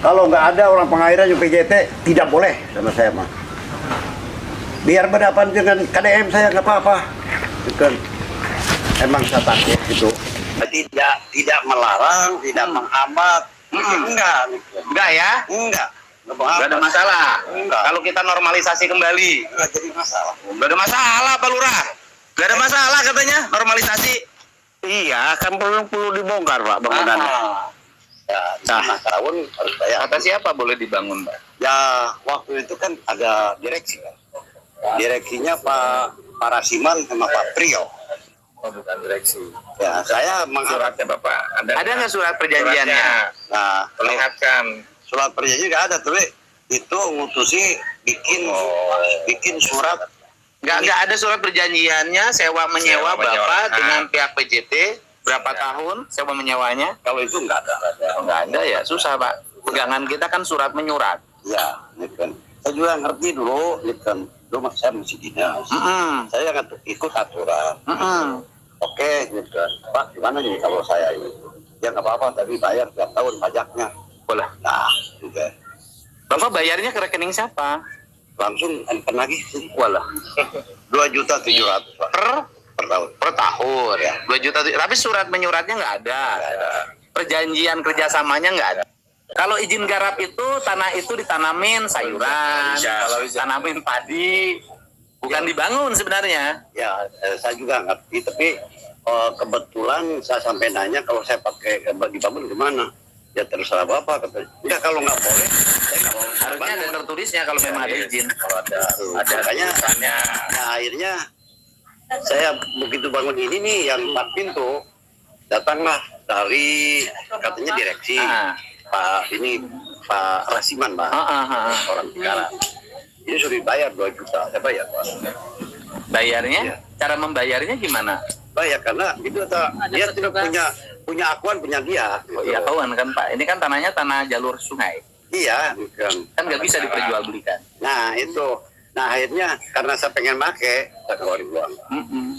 Kalau nggak ada orang pengairan yang PJT, tidak boleh sama saya mah. Biar berhadapan dengan KDM saya nggak apa-apa. Bukan. Emang saya takut gitu. Tidak melarang, tidak menghambat. Enggak ya? Enggak. Enggak ada masalah. Enggak. Kalau kita normalisasi kembali, Enggak jadi masalah. enggak ada masalah, Pak Lurah. Enggak ada masalah katanya normalisasi. Iya, kan perlu dibongkar Pak bangunannya. Ya, 5 tahun harus bayar. Kata siapa boleh dibangun, Pak? Ya, waktu itu kan ada direksi kan. Direksinya Pak Rasiman sama Pak Priyo. Oh, bukan direksi. Ya, saya Suratnya Bapak. Ada nggak surat perjanjiannya? Nah, Perlihatkan. surat perjanjian nggak ada tuh, itu ngutusi bikin surat. Nggak ada surat perjanjiannya sewa menyewa Sewa menyewa. Bapak dengan pihak PJT berapa tahun sewa menyewanya? Kalau itu nggak ada. Oh, nggak ada ya, susah Pak. Pegangan kita kan surat menyurat. Ya, gitu kan. Saya juga ngerti dulu, gitu kan. Dulu saya masih dinas. Saya nggak ikut aturan. Oke, gitu kan. Pak, gimana nih kalau saya ini? Ya nggak apa-apa, tapi bayar tiap tahun pajaknya. Boleh. Nah, juga. Bapak bayarnya ke rekening siapa? Langsung lagi sih. Walah. 2.700.000 Pak. Per tahun. Per tahun Ya. 2 juta. Tapi surat menyuratnya nggak ada. Perjanjian kerjasamanya nggak ada. Kalau izin garap itu tanah itu ditanamin sayuran, tanamin padi, bukan dibangun sebenarnya. Ya, saya juga ngerti, tapi kebetulan saya sampai nanya kalau saya pakai dibangun gimana? Ya terserah Bapak katanya. Enggak, kalau nggak boleh, saya nggak mau. Harusnya ada tertulisnya kalau memang ada izin. Kalau ada makanya, ya akhirnya saya begitu bangun ini nih yang 4 pintu, datanglah dari katanya direksi. Pak Rasiman Pak, orang sekarang. Ini sudah dibayar 2 juta, saya bayar Pak. Bayarnya? Iya. Cara membayarnya gimana? Bayar karena itu dia tidak punya akuan punya dia. Oh, iya kawan kan Pak, ini kan tanahnya tanah jalur sungai. Iya, Kan nggak bisa diperjualbelikan. Nah itu, nah akhirnya karena saya pengen pakai, saya keluarin uang.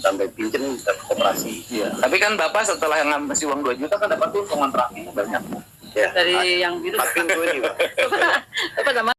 Sampai pinjem ke koperasi. Iya. Tapi kan Bapak setelah ngasih uang 2 juta kan dapat tuh kontraknya banyak. Ya. Dari yang biru. 4 pintu ini Pak. Apa nama?